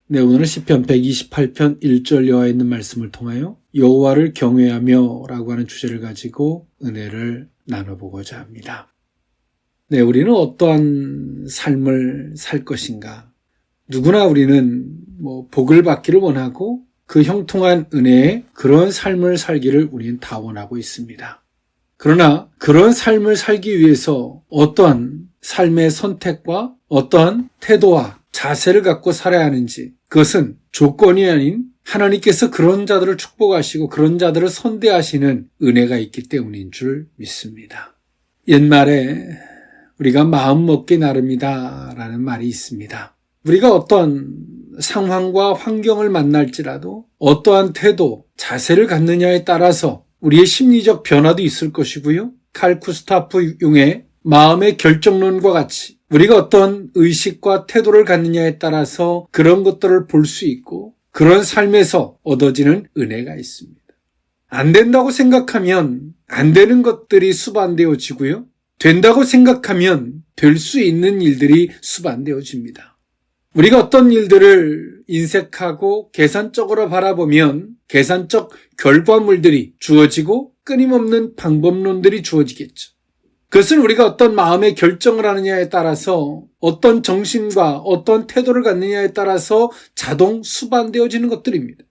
네, 오늘은 시편 128편 1절 여호와에 있는 말씀을 통하여 여호와를 경외하며 라고 하는 주제를 가지고 은혜를 나눠보고자 합니다. 네, 우리는 어떠한 삶을 살 것인가? 누구나 우리는 복을 받기를 원하고 그 형통한 은혜의 그런 삶을 살기를 우리는 다 원하고 있습니다. 그러나 그런 삶을 살기 위해서 어떠한 삶의 선택과 어떠한 태도와 자세를 갖고 살아야 하는지, 그것은 조건이 아닌 하나님께서 그런 자들을 축복하시고 그런 자들을 선대하시는 은혜가 있기 때문인 줄 믿습니다. 옛말에 우리가 마음 먹기 나름이다 라는 말이 있습니다. 우리가 어떤 상황과 환경을 만날지라도 어떠한 태도, 자세를 갖느냐에 따라서 우리의 심리적 변화도 있을 것이고요. 칼 구스타프 융의 마음의 결정론과 같이 우리가 어떤 의식과 태도를 갖느냐에 따라서 그런 것들을 볼 수 있고 그런 삶에서 얻어지는 은혜가 있습니다. 안 된다고 생각하면 안 되는 것들이 수반되어지고요. 된다고 생각하면 될 수 있는 일들이 수반되어집니다. 우리가 어떤 일들을 인색하고 계산적으로 바라보면 계산적 결과물들이 주어지고 끊임없는 방법론들이 주어지겠죠. 그것은 우리가 어떤 마음의 결정을 하느냐에 따라서 어떤 정신과 어떤 태도를 갖느냐에 따라서 자동 수반되어지는 것들입니다.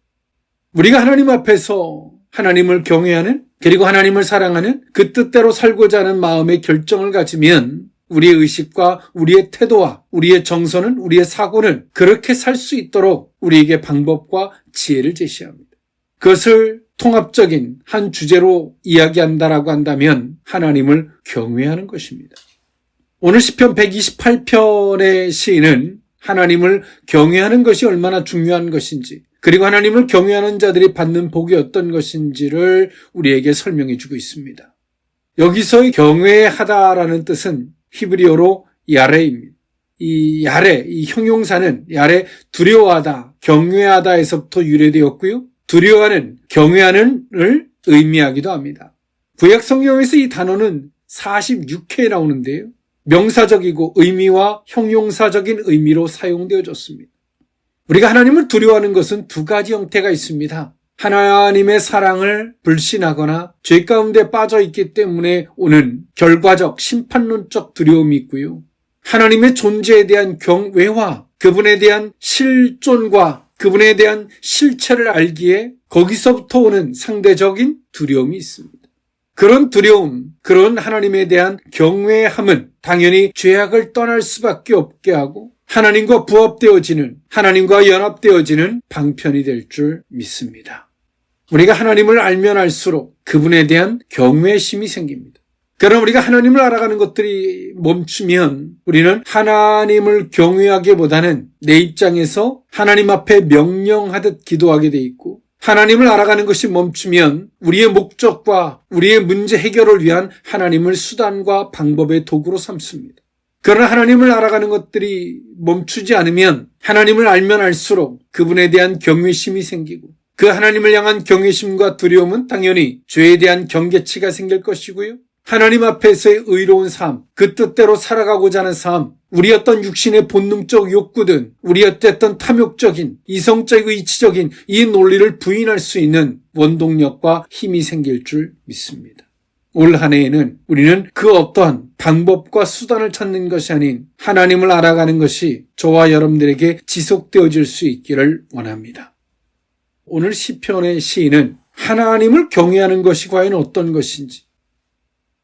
우리가 하나님 앞에서 하나님을 경외하는 그리고 하나님을 사랑하는 그 뜻대로 살고자 하는 마음의 결정을 가지면 우리의 의식과 우리의 태도와 우리의 정서는 우리의 사고는 그렇게 살 수 있도록 우리에게 방법과 지혜를 제시합니다. 그것을 통합적인 한 주제로 이야기한다라고 한다면 하나님을 경외하는 것입니다. 오늘 시편 128편의 시인은 하나님을 경외하는 것이 얼마나 중요한 것인지 그리고 하나님을 경외하는 자들이 받는 복이 어떤 것인지를 우리에게 설명해 주고 있습니다. 여기서의 경외하다라는 뜻은 히브리어로 야레입니다. 이 야레, 이 형용사는 야레 두려워하다, 경외하다에서부터 유래되었고요. 두려워하는, 경외하는을 의미하기도 합니다. 구약 성경에서 이 단어는 46회 나오는데요. 명사적이고 의미와 형용사적인 의미로 사용되어졌습니다. 우리가 하나님을 두려워하는 것은 두 가지 형태가 있습니다. 하나님의 사랑을 불신하거나 죄 가운데 빠져 있기 때문에 오는 결과적, 심판론적 두려움이 있고요. 하나님의 존재에 대한 경외와 그분에 대한 실존과 그분에 대한 실체를 알기에 거기서부터 오는 상대적인 두려움이 있습니다. 그런 두려움, 그런 하나님에 대한 경외함은 당연히 죄악을 떠날 수밖에 없게 하고 하나님과 부합되어지는, 하나님과 연합되어지는 방편이 될 줄 믿습니다. 우리가 하나님을 알면 알수록 그분에 대한 경외심이 생깁니다. 그러나 우리가 하나님을 알아가는 것들이 멈추면 우리는 하나님을 경외하기보다는 내 입장에서 하나님 앞에 명령하듯 기도하게 돼 있고 하나님을 알아가는 것이 멈추면 우리의 목적과 우리의 문제 해결을 위한 하나님을 수단과 방법의 도구로 삼습니다. 그러나 하나님을 알아가는 것들이 멈추지 않으면 하나님을 알면 알수록 그분에 대한 경외심이 생기고 그 하나님을 향한 경외심과 두려움은 당연히 죄에 대한 경계치가 생길 것이고요. 하나님 앞에서의 의로운 삶, 그 뜻대로 살아가고자 하는 삶, 우리 어떤 육신의 본능적 욕구든 우리 어떤 탐욕적인 이성적이고 이치적인 이 논리를 부인할 수 있는 원동력과 힘이 생길 줄 믿습니다. 올 한 해에는 우리는 그 어떠한 방법과 수단을 찾는 것이 아닌 하나님을 알아가는 것이 저와 여러분들에게 지속되어질 수 있기를 원합니다. 오늘 시편의 시인은 하나님을 경외하는 것이 과연 어떤 것인지,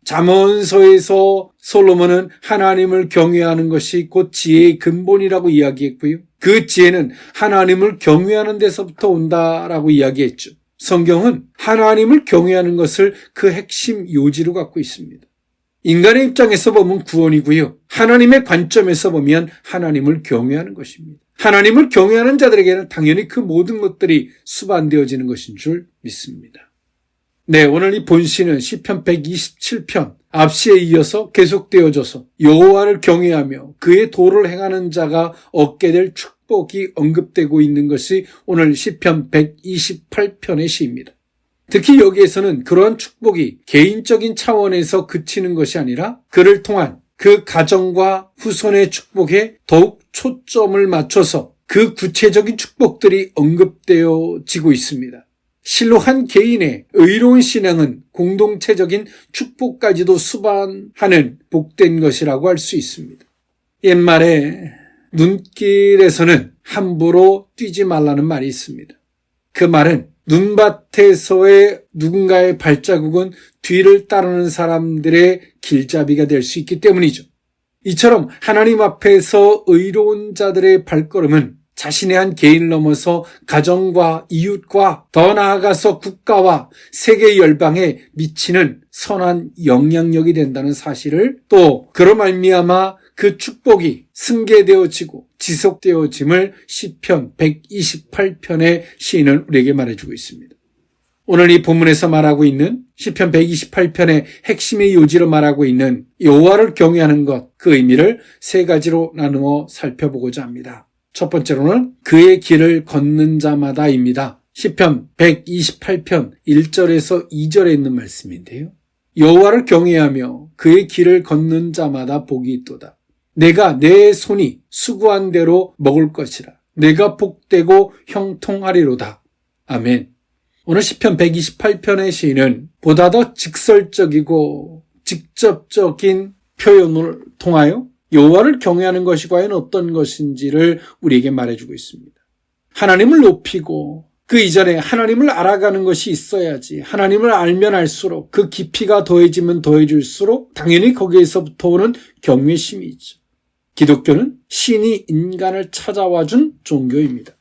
잠언서에서 솔로몬은 하나님을 경외하는 것이 곧 지혜의 근본이라고 이야기했고요. 그 지혜는 하나님을 경외하는 데서부터 온다라고 이야기했죠. 성경은 하나님을 경외하는 것을 그 핵심 요지로 갖고 있습니다. 인간의 입장에서 보면 구원이고요. 하나님의 관점에서 보면 하나님을 경외하는 것입니다. 하나님을 경외하는 자들에게는 당연히 그 모든 것들이 수반되어지는 것인 줄 믿습니다. 네, 오늘 이 본시는 시편 127편 앞시에 이어서 계속되어져서 여호와를 경외하며 그의 도를 행하는 자가 얻게 될 축복이 언급되고 있는 것이 오늘 시편 128편의 시입니다. 특히 여기에서는 그러한 축복이 개인적인 차원에서 그치는 것이 아니라 그를 통한 그 가정과 후손의 축복에 더욱 초점을 맞춰서 그 구체적인 축복들이 언급되어지고 있습니다. 실로 한 개인의 의로운 신앙은 공동체적인 축복까지도 수반하는 복된 것이라고 할 수 있습니다. 옛말에 눈길에서는 함부로 뛰지 말라는 말이 있습니다. 그 말은 눈밭에서의 누군가의 발자국은 뒤를 따르는 사람들의 길잡이가 될 수 있기 때문이죠. 이처럼 하나님 앞에서 의로운 자들의 발걸음은 자신의 한 개인을 넘어서 가정과 이웃과 더 나아가서 국가와 세계 열방에 미치는 선한 영향력이 된다는 사실을, 또 그로 말미암아 그 축복이 승계되어지고 지속되어짐을 시편 128편의 시인은 우리에게 말해주고 있습니다. 오늘 이 본문에서 말하고 있는 시편 128편의 핵심의 요지로 말하고 있는 여호와를 경외하는 것, 그 의미를 세 가지로 나누어 살펴보고자 합니다. 첫 번째로는 그의 길을 걷는 자마다입니다. 시편 128편 1절에서 2절에 있는 말씀인데요. 여호와를 경외하며 그의 길을 걷는 자마다 복이 있도다. 내가 내 손이 수고한 대로 먹을 것이라. 내가 복되고 형통하리로다. 아멘. 오늘 시편 128편의 시인은 보다 더 직설적이고 직접적인 표현을 통하여 여호와를 경외하는 것이 과연 어떤 것인지를 우리에게 말해주고 있습니다. 하나님을 높이고 그 이전에 하나님을 알아가는 것이 있어야지, 하나님을 알면 알수록 그 깊이가 더해지면 더해질수록 당연히 거기에서부터 오는 경외심이 있죠. 기독교는 신이 인간을 찾아와 준 종교입니다.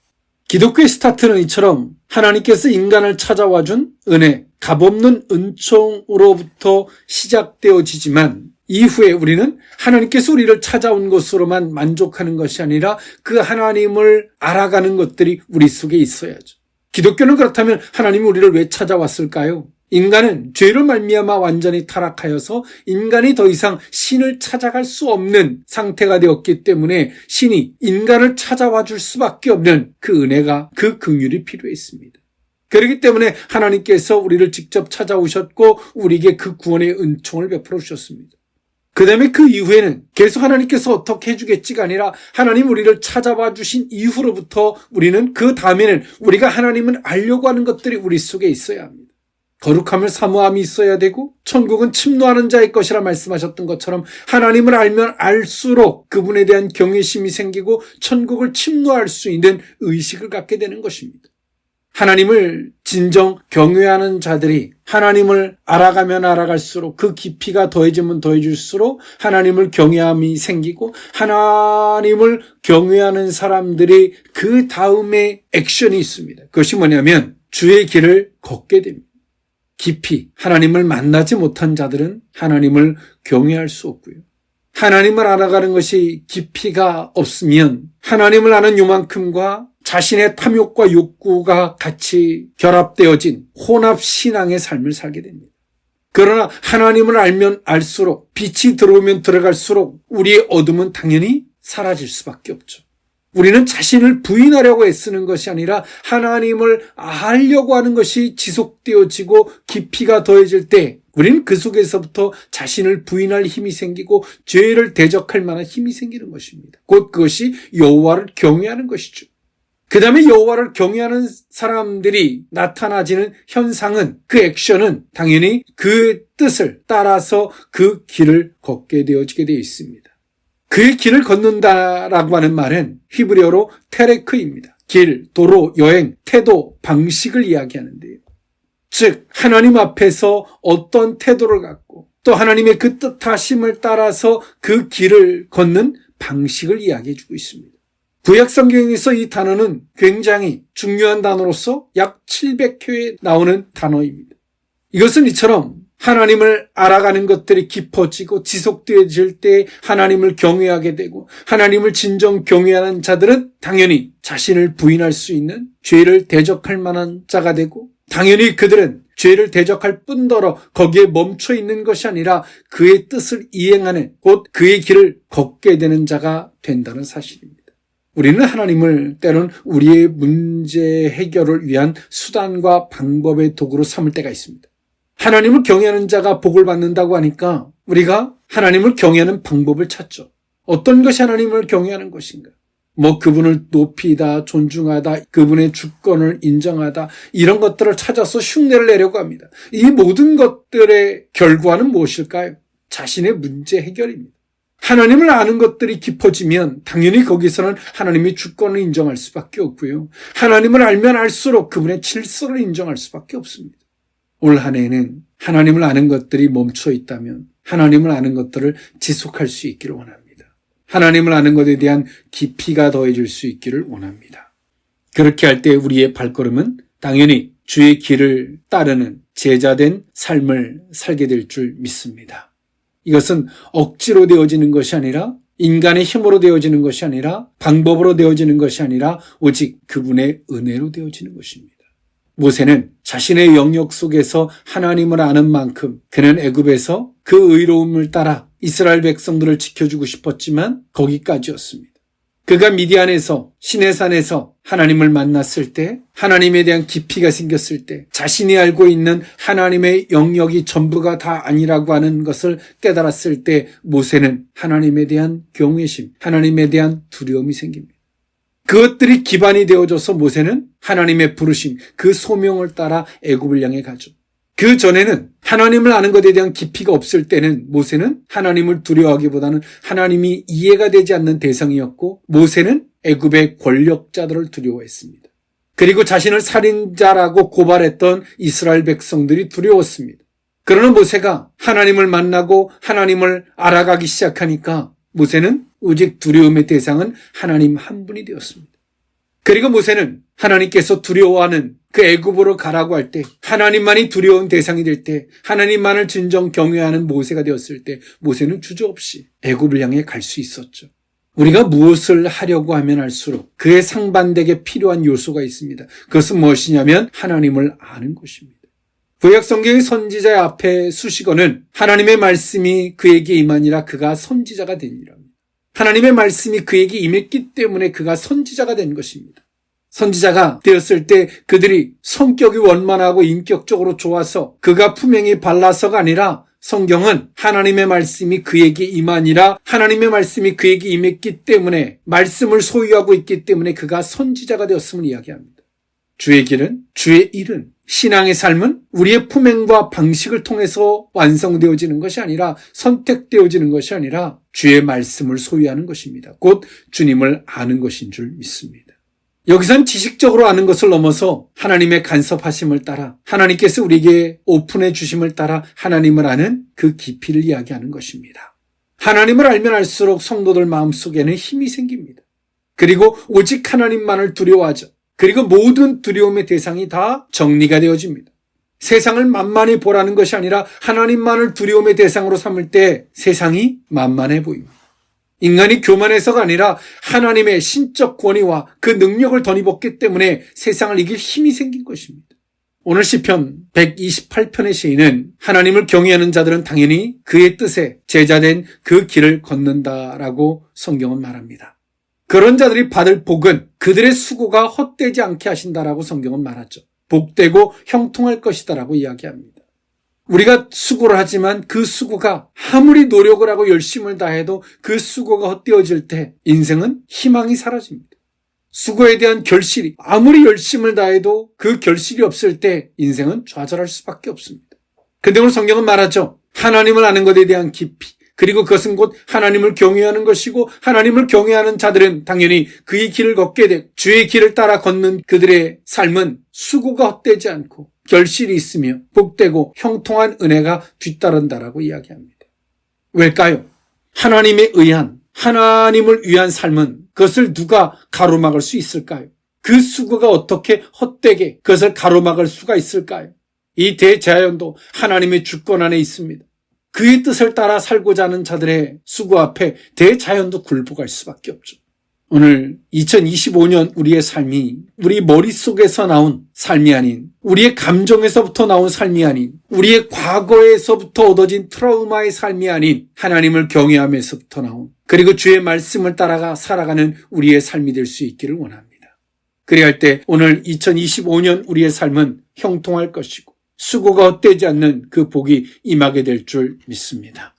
기독교의 스타트는 이처럼 하나님께서 인간을 찾아와 준 은혜, 값없는 은총으로부터 시작되어지지만 이후에 우리는 하나님께서 우리를 찾아온 것으로만 만족하는 것이 아니라 그 하나님을 알아가는 것들이 우리 속에 있어야죠. 기독교는 그렇다면 하나님이 우리를 왜 찾아왔을까요? 인간은 죄로 말미암아 완전히 타락하여서 인간이 더 이상 신을 찾아갈 수 없는 상태가 되었기 때문에 신이 인간을 찾아와 줄 수밖에 없는 그 은혜가, 그 긍휼이 필요했습니다. 그렇기 때문에 하나님께서 우리를 직접 찾아오셨고 우리에게 그 구원의 은총을 베풀어 주셨습니다. 그 다음에 그 이후에는 계속 하나님께서 어떻게 해주겠지가 아니라 하나님 우리를 찾아와 주신 이후로부터 우리는 그 다음에는 우리가 하나님을 알려고 하는 것들이 우리 속에 있어야 합니다. 거룩함을 사모함이 있어야 되고 천국은 침노하는 자의 것이라 말씀하셨던 것처럼 하나님을 알면 알수록 그분에 대한 경외심이 생기고 천국을 침노할 수 있는 의식을 갖게 되는 것입니다. 하나님을 진정 경외하는 자들이 하나님을 알아가면 알아갈수록 그 깊이가 더해지면 더해질수록 하나님을 경외함이 생기고 하나님을 경외하는 사람들이 그 다음에 액션이 있습니다. 그것이 뭐냐면 주의 길을 걷게 됩니다. 깊이 하나님을 만나지 못한 자들은 하나님을 경외할 수 없고요. 하나님을 알아가는 것이 깊이가 없으면 하나님을 아는 요만큼과 자신의 탐욕과 욕구가 같이 결합되어진 혼합신앙의 삶을 살게 됩니다. 그러나 하나님을 알면 알수록, 빛이 들어오면 들어갈수록 우리의 어둠은 당연히 사라질 수밖에 없죠. 우리는 자신을 부인하려고 애쓰는 것이 아니라 하나님을 알려고 하는 것이 지속되어지고 깊이가 더해질 때 우리는 그 속에서부터 자신을 부인할 힘이 생기고 죄를 대적할 만한 힘이 생기는 것입니다. 곧 그것이 여호와를 경외하는 것이죠. 그 다음에 여호와를 경외하는 사람들이 나타나지는 현상은, 그 액션은 당연히 그 뜻을 따라서 그 길을 걷게 되어지게 되어 있습니다. 그의 길을 걷는다라고 하는 말은 히브리어로 테레크입니다. 길, 도로, 여행, 태도, 방식을 이야기하는데요. 즉 하나님 앞에서 어떤 태도를 갖고 또 하나님의 그 뜻하심을 따라서 그 길을 걷는 방식을 이야기해 주고 있습니다. 구약 성경에서 이 단어는 굉장히 중요한 단어로서 약 700회에 나오는 단어입니다. 이것은 이처럼 하나님을 알아가는 것들이 깊어지고 지속되어질 때 하나님을 경외하게 되고 하나님을 진정 경외하는 자들은 당연히 자신을 부인할 수 있는, 죄를 대적할 만한 자가 되고 당연히 그들은 죄를 대적할 뿐더러 거기에 멈춰 있는 것이 아니라 그의 뜻을 이행하는, 곧 그의 길을 걷게 되는 자가 된다는 사실입니다. 우리는 하나님을 때론 우리의 문제 해결을 위한 수단과 방법의 도구로 삼을 때가 있습니다. 하나님을 경외하는 자가 복을 받는다고 하니까 우리가 하나님을 경외하는 방법을 찾죠. 어떤 것이 하나님을 경외하는 것인가? 그분을 높이다, 존중하다, 그분의 주권을 인정하다, 이런 것들을 찾아서 흉내를 내려고 합니다. 이 모든 것들의 결과는 무엇일까요? 자신의 문제 해결입니다. 하나님을 아는 것들이 깊어지면 당연히 거기서는 하나님의 주권을 인정할 수밖에 없고요. 하나님을 알면 알수록 그분의 질서를 인정할 수밖에 없습니다. 올 한 해는 하나님을 아는 것들이 멈춰 있다면 하나님을 아는 것들을 지속할 수 있기를 원합니다. 하나님을 아는 것에 대한 깊이가 더해질 수 있기를 원합니다. 그렇게 할 때 우리의 발걸음은 당연히 주의 길을 따르는 제자된 삶을 살게 될 줄 믿습니다. 이것은 억지로 되어지는 것이 아니라 인간의 힘으로 되어지는 것이 아니라 방법으로 되어지는 것이 아니라 오직 그분의 은혜로 되어지는 것입니다. 모세는 자신의 영역 속에서 하나님을 아는 만큼 그는 애굽에서 그 의로움을 따라 이스라엘 백성들을 지켜주고 싶었지만 거기까지였습니다. 그가 미디안에서 시내산에서 하나님을 만났을 때, 하나님에 대한 깊이가 생겼을 때, 자신이 알고 있는 하나님의 영역이 전부가 다 아니라고 하는 것을 깨달았을 때 모세는 하나님에 대한 경외심, 하나님에 대한 두려움이 생깁니다. 그것들이 기반이 되어져서 모세는 하나님의 부르심, 그 소명을 따라 애굽을 향해 가죠. 그 전에는 하나님을 아는 것에 대한 깊이가 없을 때는 모세는 하나님을 두려워하기보다는 하나님이 이해가 되지 않는 대상이었고 모세는 애굽의 권력자들을 두려워했습니다. 그리고 자신을 살인자라고 고발했던 이스라엘 백성들이 두려웠습니다. 그러나 모세가 하나님을 만나고 하나님을 알아가기 시작하니까 모세는 오직 두려움의 대상은 하나님 한 분이 되었습니다. 그리고 모세는 하나님께서 두려워하는 그 애굽으로 가라고 할 때, 하나님만이 두려운 대상이 될 때, 하나님만을 진정 경외하는 모세가 되었을 때 모세는 주저없이 애굽을 향해 갈 수 있었죠. 우리가 무엇을 하려고 하면 할수록 그에 상반되게 필요한 요소가 있습니다. 그것은 무엇이냐면 하나님을 아는 것입니다. 구약 성경의 선지자의 앞에 수식어는 하나님의 말씀이 그에게 임하니라 그가 선지자가 되니라. 하나님의 말씀이 그에게 임했기 때문에 그가 선지자가 된 것입니다. 선지자가 되었을 때 그들이 성격이 원만하고 인격적으로 좋아서 그가 품행이 발라서가 아니라 성경은 하나님의 말씀이 그에게 임하니라 하나님의 말씀이 그에게 임했기 때문에 말씀을 소유하고 있기 때문에 그가 선지자가 되었음을 이야기합니다. 주의 길은, 주의 일은, 신앙의 삶은 우리의 품행과 방식을 통해서 완성되어지는 것이 아니라 선택되어지는 것이 아니라 주의 말씀을 소유하는 것입니다. 곧 주님을 아는 것인 줄 믿습니다. 여기선 지식적으로 아는 것을 넘어서 하나님의 간섭하심을 따라 하나님께서 우리에게 오픈해 주심을 따라 하나님을 아는 그 깊이를 이야기하는 것입니다. 하나님을 알면 알수록 성도들 마음속에는 힘이 생깁니다. 그리고 오직 하나님만을 두려워하죠. 그리고 모든 두려움의 대상이 다 정리가 되어집니다. 세상을 만만히 보라는 것이 아니라 하나님만을 두려움의 대상으로 삼을 때 세상이 만만해 보입니다. 인간이 교만해서가 아니라 하나님의 신적 권위와 그 능력을 덧입었기 때문에 세상을 이길 힘이 생긴 것입니다. 오늘 시편 128편의 시인은 하나님을 경외하는 자들은 당연히 그의 뜻에 제자된 그 길을 걷는다라고 성경은 말합니다. 그런 자들이 받을 복은 그들의 수고가 헛되지 않게 하신다라고 성경은 말하죠. 복되고 형통할 것이다라고 이야기합니다. 우리가 수고를 하지만 그 수고가 아무리 노력을 하고 열심을 다해도 그 수고가 헛되어질 때 인생은 희망이 사라집니다. 수고에 대한 결실이 아무리 열심을 다해도 그 결실이 없을 때 인생은 좌절할 수밖에 없습니다. 근데 오늘 성경은 말하죠. 하나님을 아는 것에 대한 깊이, 그리고 그것은 곧 하나님을 경외하는 것이고 하나님을 경외하는 자들은 당연히 그의 길을 걷게 되고 주의 길을 따라 걷는 그들의 삶은 수고가 헛되지 않고 결실이 있으며 복되고 형통한 은혜가 뒤따른다라고 이야기합니다. 왜일까요? 하나님에 의한, 하나님을 위한 삶은 그것을 누가 가로막을 수 있을까요? 그 수고가 어떻게 헛되게 그것을 가로막을 수가 있을까요? 이 대자연도 하나님의 주권 안에 있습니다. 그의 뜻을 따라 살고자 하는 자들의 수고 앞에 대자연도 굴복할 수밖에 없죠. 오늘 2025년 우리의 삶이 우리 머릿속에서 나온 삶이 아닌, 우리의 감정에서부터 나온 삶이 아닌, 우리의 과거에서부터 얻어진 트라우마의 삶이 아닌 하나님을 경외하면서부터 나온, 그리고 주의 말씀을 따라가 살아가는 우리의 삶이 될 수 있기를 원합니다. 그래야 할 때 오늘 2025년 우리의 삶은 형통할 것이고 수고가 헛되지 않는 그 복이 임하게 될 줄 믿습니다.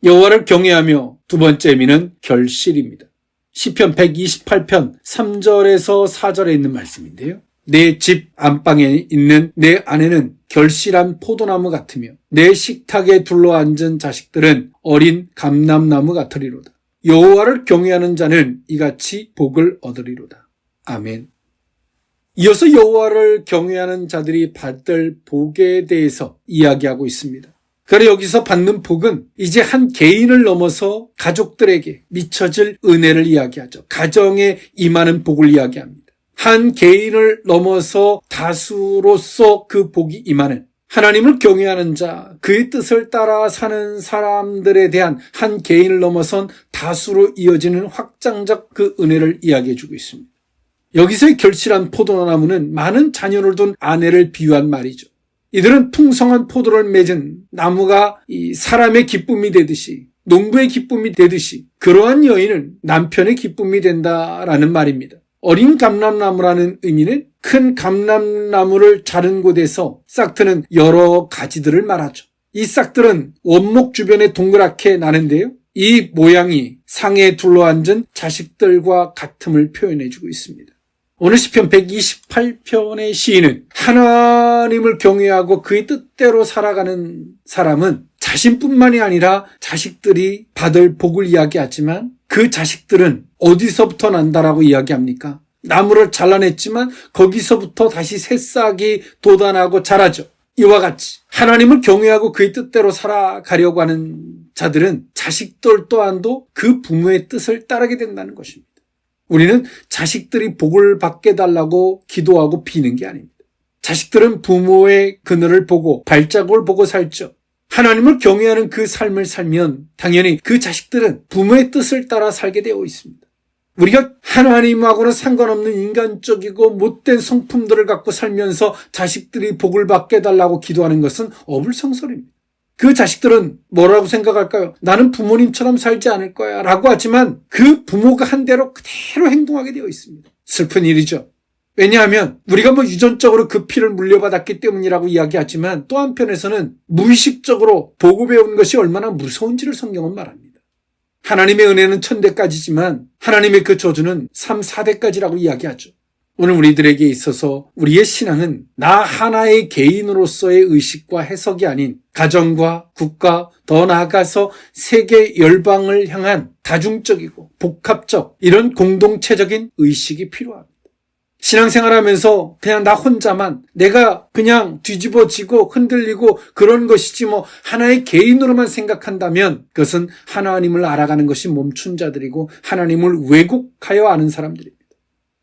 여호와를 경외하며 두 번째 의미는 결실입니다. 시편 128편 3절에서 4절에 있는 말씀인데요. 내 집 안방에 있는 내 아내는 결실한 포도나무 같으며 내 식탁에 둘러앉은 자식들은 어린 감람나무 같으리로다. 여호와를 경외하는 자는 이같이 복을 얻으리로다. 아멘. 이어서 여호와를 경외하는 자들이 받을 복에 대해서 이야기하고 있습니다. 그래 여기서 받는 복은 이제 한 개인을 넘어서 가족들에게 미쳐질 은혜를 이야기하죠. 가정에 임하는 복을 이야기합니다. 한 개인을 넘어서 다수로서 그 복이 임하는 하나님을 경외하는 자, 그의 뜻을 따라 사는 사람들에 대한 한 개인을 넘어선 다수로 이어지는 확장적 그 은혜를 이야기해주고 있습니다. 여기서의 결실한 포도나무는 많은 자녀를 둔 아내를 비유한 말이죠. 이들은 풍성한 포도를 맺은 나무가 이 사람의 기쁨이 되듯이 농부의 기쁨이 되듯이 그러한 여인은 남편의 기쁨이 된다라는 말입니다. 어린 감람나무라는 의미는 큰 감람나무를 자른 곳에서 싹트는 여러 가지들을 말하죠. 이 싹들은 원목 주변에 동그랗게 나는데요. 이 모양이 상에 둘러앉은 자식들과 같음을 표현해주고 있습니다. 오늘 시편 128편의 시인은 하나님을 경외하고 그의 뜻대로 살아가는 사람은 자신뿐만이 아니라 자식들이 받을 복을 이야기하지만 그 자식들은 어디서부터 난다라고 이야기합니까? 나무를 잘라냈지만 거기서부터 다시 새싹이 돋아나고 자라죠. 이와 같이 하나님을 경외하고 그의 뜻대로 살아가려고 하는 자들은 자식들 또한도 그 부모의 뜻을 따르게 된다는 것입니다. 우리는 자식들이 복을 받게 달라고 기도하고 비는 게 아닙니다. 자식들은 부모의 그늘을 보고 발자국을 보고 살죠. 하나님을 경외하는 그 삶을 살면 당연히 그 자식들은 부모의 뜻을 따라 살게 되어 있습니다. 우리가 하나님하고는 상관없는 인간적이고 못된 성품들을 갖고 살면서 자식들이 복을 받게 해달라고 기도하는 것은 어불성설입니다. 그 자식들은 뭐라고 생각할까요? 나는 부모님처럼 살지 않을 거야 라고 하지만 그 부모가 한 대로 그대로 행동하게 되어 있습니다. 슬픈 일이죠. 왜냐하면 우리가 유전적으로 그 피를 물려받았기 때문이라고 이야기하지만 또 한편에서는 무의식적으로 보고 배운 것이 얼마나 무서운지를 성경은 말합니다. 하나님의 은혜는 1000대까지지만 하나님의 그 저주는 3, 4대까지라고 이야기하죠. 오늘 우리들에게 있어서 우리의 신앙은 나 하나의 개인으로서의 의식과 해석이 아닌 가정과 국가, 더 나아가서 세계 열방을 향한 다중적이고 복합적 이런 공동체적인 의식이 필요합니다. 신앙생활하면서 그냥 나 혼자만 내가 그냥 뒤집어지고 흔들리고 그런 것이지 하나의 개인으로만 생각한다면 그것은 하나님을 알아가는 것이 멈춘 자들이고 하나님을 왜곡하여 아는 사람들입니다.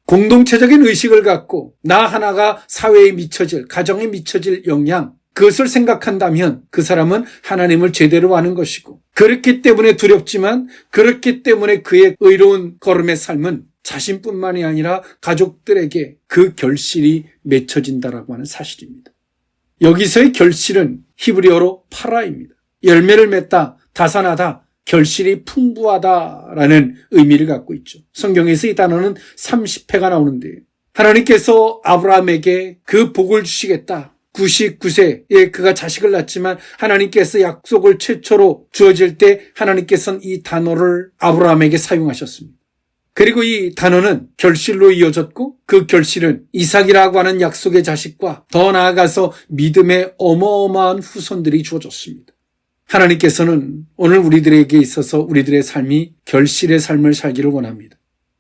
공동체적인 의식을 갖고 나 하나가 사회에 미쳐질, 가정에 미쳐질 영향, 그것을 생각한다면 그 사람은 하나님을 제대로 아는 것이고 그렇기 때문에 두렵지만 그렇기 때문에 그의 의로운 걸음의 삶은 자신뿐만이 아니라 가족들에게 그 결실이 맺혀진다라고 하는 사실입니다. 여기서의 결실은 히브리어로 파라입니다. 열매를 맺다, 다산하다, 결실이 풍부하다라는 의미를 갖고 있죠. 성경에서 이 단어는 30회가 나오는데요. 하나님께서 아브라함에게 그 복을 주시겠다. 99세에 그가 자식을 낳지만 하나님께서 약속을 최초로 주어질 때 하나님께서는 이 단어를 아브라함에게 사용하셨습니다. 그리고 이 단어는 결실로 이어졌고 그 결실은 이삭이라고 하는 약속의 자식과 더 나아가서 믿음의 어마어마한 후손들이 주어졌습니다. 하나님께서는 오늘 우리들에게 있어서 우리들의 삶이 결실의 삶을 살기를 원합니다.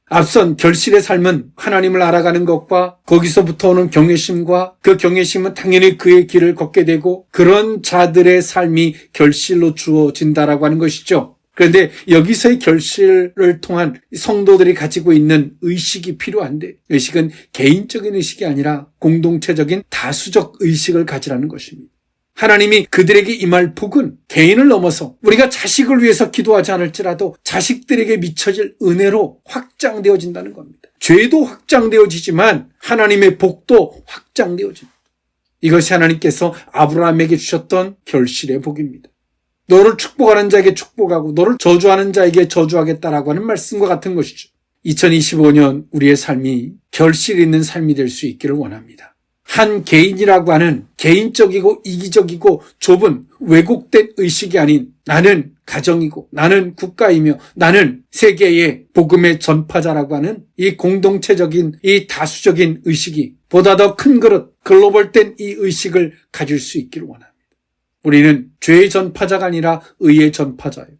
앞선 결실의 삶은 하나님을 알아가는 것과 거기서부터 오는 경외심과 그 경외심은 당연히 그의 길을 걷게 되고 그런 자들의 삶이 결실로 주어진다라고 하는 것이죠. 그런데 여기서의 결실을 통한 성도들이 가지고 있는 의식이 필요한데 의식은 개인적인 의식이 아니라 공동체적인 다수적 의식을 가지라는 것입니다. 하나님이 그들에게 임할 복은 개인을 넘어서 우리가 자식을 위해서 기도하지 않을지라도 자식들에게 미쳐질 은혜로 확장되어진다는 겁니다. 죄도 확장되어지지만 하나님의 복도 확장되어집니다. 이것이 하나님께서 아브라함에게 주셨던 결실의 복입니다. 너를 축복하는 자에게 축복하고 너를 저주하는 자에게 저주하겠다라고 하는 말씀과 같은 것이죠. 2025년 우리의 삶이 결실 있는 삶이 될 수 있기를 원합니다. 한 개인이라고 하는 개인적이고 이기적이고 좁은 왜곡된 의식이 아닌 나는 가정이고 나는 국가이며 나는 세계의 복음의 전파자라고 하는 이 공동체적인 이 다수적인 의식이 보다 더 큰 그릇, 글로벌된 이 의식을 가질 수 있기를 원합니다. 우리는 죄의 전파자가 아니라 의의 전파자예요.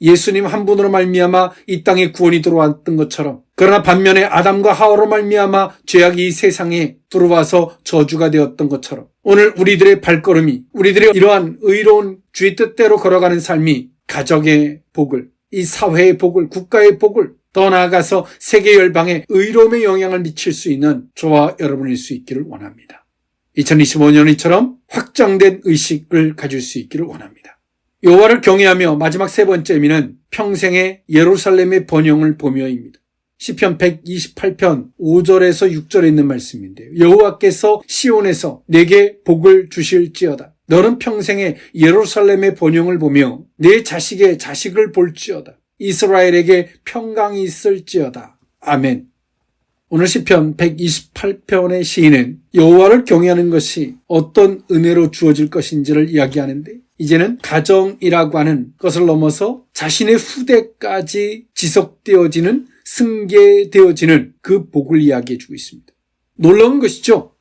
예수님 한 분으로 말미암아 이 땅에 구원이 들어왔던 것처럼, 그러나 반면에 아담과 하와로 말미암아 죄악이 이 세상에 들어와서 저주가 되었던 것처럼, 오늘 우리들의 발걸음이, 우리들의 이러한 의로운 주의 뜻대로 걸어가는 삶이 가정의 복을, 이 사회의 복을, 국가의 복을, 더 나아가서 세계 열방에 의로움의 영향을 미칠 수 있는 저와 여러분일 수 있기를 원합니다. 2025년이처럼 확장된 의식을 가질 수 있기를 원합니다. 여호와를 경외하며 마지막 세 번째 의미는 평생의 예루살렘의 번영을 보며입니다. 시편 128편 5절에서 6절에 있는 말씀인데요. 여호와께서 시온에서 내게 복을 주실지어다. 너는 평생에 예루살렘의 번영을 보며 내 자식의 자식을 볼지어다. 이스라엘에게 평강이 있을지어다. 아멘. 오늘 시편 128편의 시인은 여호와를 경외하는 것이 어떤 은혜로 주어질 것인지를 이야기하는데, 이제는 가정이라고 하는 것을 넘어서 자신의 후대까지 지속되어지는, 승계되어지는 그 복을 이야기해주고 있습니다. 놀라운 것이죠.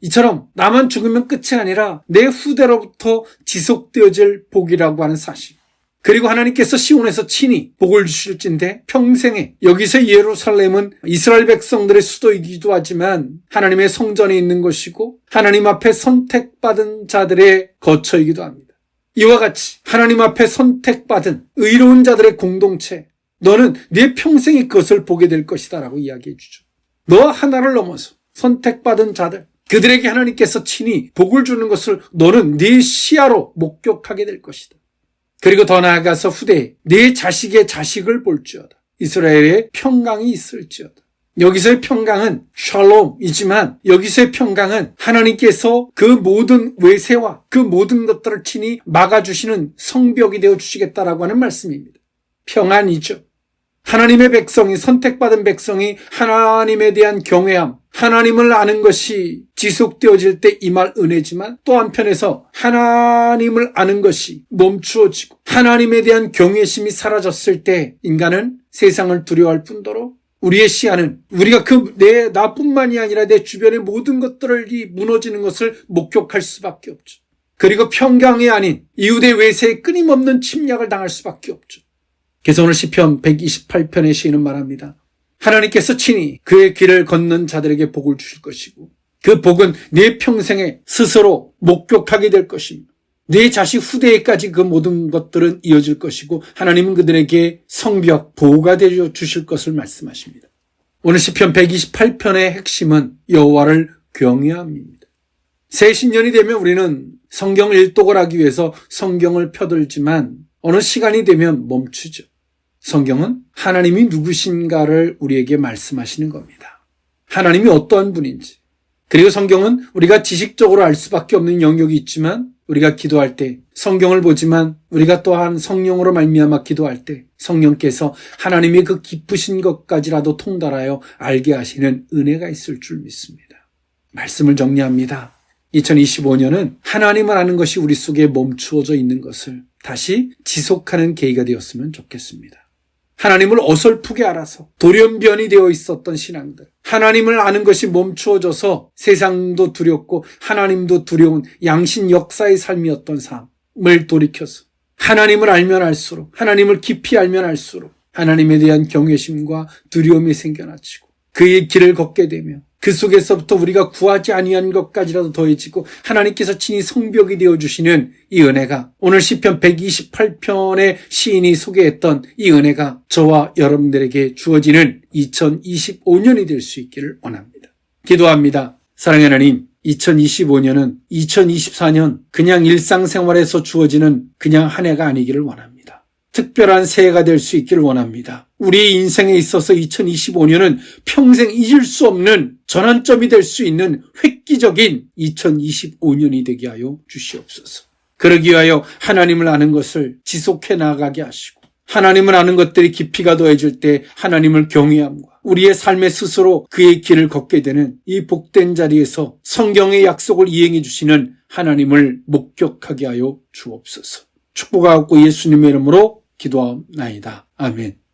이처럼 나만 죽으면 끝이 아니라 내 후대로부터 지속되어질 복이라고 하는 사실. 그리고 하나님께서 시온에서 친히 복을 주실진데, 평생에 여기서 예루살렘은 이스라엘 백성들의 수도이기도 하지만 하나님의 성전이 있는 것이고 하나님 앞에 선택받은 자들의 거처이기도 합니다. 이와 같이 하나님 앞에 선택받은 의로운 자들의 공동체, 너는 네 평생에 그것을 보게 될 것이다 라고 이야기해 주죠. 너 하나를 넘어서 선택받은 자들, 그들에게 하나님께서 친히 복을 주는 것을 너는 네 시야로 목격하게 될 것이다. 그리고 더 나아가서 후대에 네 자식의 자식을 볼지어다. 이스라엘에 평강이 있을지어다. 여기서의 평강은 샬롬이지만 여기서의 평강은 하나님께서 그 모든 외세와 그 모든 것들을 친히 막아주시는 성벽이 되어주시겠다라고 하는 말씀입니다. 평안이죠. 하나님의 백성이, 선택받은 백성이 하나님에 대한 경외함, 하나님을 아는 것이 지속되어질 때 임할 은혜지만, 또 한편에서 하나님을 아는 것이 멈추어지고 하나님에 대한 경외심이 사라졌을 때 인간은 세상을 두려워할 뿐더러 우리의 시야는, 우리가 나뿐만이 아니라 내 주변의 모든 것들을 무너지는 것을 목격할 수밖에 없죠. 그리고 평강이 아닌 이웃의 외세에 끊임없는 침략을 당할 수밖에 없죠. 그래서 오늘 시편 128편의 시인은 말합니다. 하나님께서 친히 그의 길을 걷는 자들에게 복을 주실 것이고, 그 복은 내 평생에 스스로 목격하게 될 것입니다. 내 자식 후대에까지 그 모든 것들은 이어질 것이고, 하나님은 그들에게 성벽, 보호가 되어 주실 것을 말씀하십니다. 오늘 시편 128편의 핵심은 여호와를 경외함입니다. 새 신년이 되면 우리는 성경 일독을 하기 위해서 성경을 펴들지만 어느 시간이 되면 멈추죠. 성경은 하나님이 누구신가를 우리에게 말씀하시는 겁니다. 하나님이 어떠한 분인지. 그리고 성경은 우리가 지식적으로 알 수밖에 없는 영역이 있지만, 우리가 기도할 때 성경을 보지만 우리가 또한 성령으로 말미암아 기도할 때 성령께서 하나님의 그 깊으신 것까지라도 통달하여 알게 하시는 은혜가 있을 줄 믿습니다. 말씀을 정리합니다. 2025년은 하나님을 아는 것이 우리 속에 멈추어져 있는 것을 다시 지속하는 계기가 되었으면 좋겠습니다. 하나님을 어설프게 알아서 돌연변이 되어 있었던 신앙들, 하나님을 아는 것이 멈추어져서 세상도 두렵고 하나님도 두려운 양신 역사의 삶이었던 삶을 돌이켜서 하나님을 알면 알수록, 하나님을 깊이 알면 알수록 하나님에 대한 경외심과 두려움이 생겨나치고 그의 길을 걷게 되며 그 속에서부터 우리가 구하지 아니한 것까지라도 더해지고 하나님께서 친히 성벽이 되어주시는 이 은혜가, 오늘 시편 128편의 시인이 소개했던 이 은혜가 저와 여러분들에게 주어지는 2025년이 될 수 있기를 원합니다. 기도합니다. 사랑하는 하나님, 2025년은 2024년 그냥 일상생활에서 주어지는 그냥 한 해가 아니기를 원합니다. 특별한 새해가 될 수 있기를 원합니다. 우리의 인생에 있어서 2025년은 평생 잊을 수 없는 전환점이 될 수 있는 획기적인 2025년이 되게 하여 주시옵소서. 그러기 위하여 하나님을 아는 것을 지속해 나가게 하시고, 하나님을 아는 것들이 깊이가 더해질 때 하나님을 경외함과 우리의 삶에 스스로 그의 길을 걷게 되는 이 복된 자리에서 성경의 약속을 이행해 주시는 하나님을 목격하게 하여 주옵소서. 축복하옵고 예수님의 이름으로 기도하옵나이다. 아멘.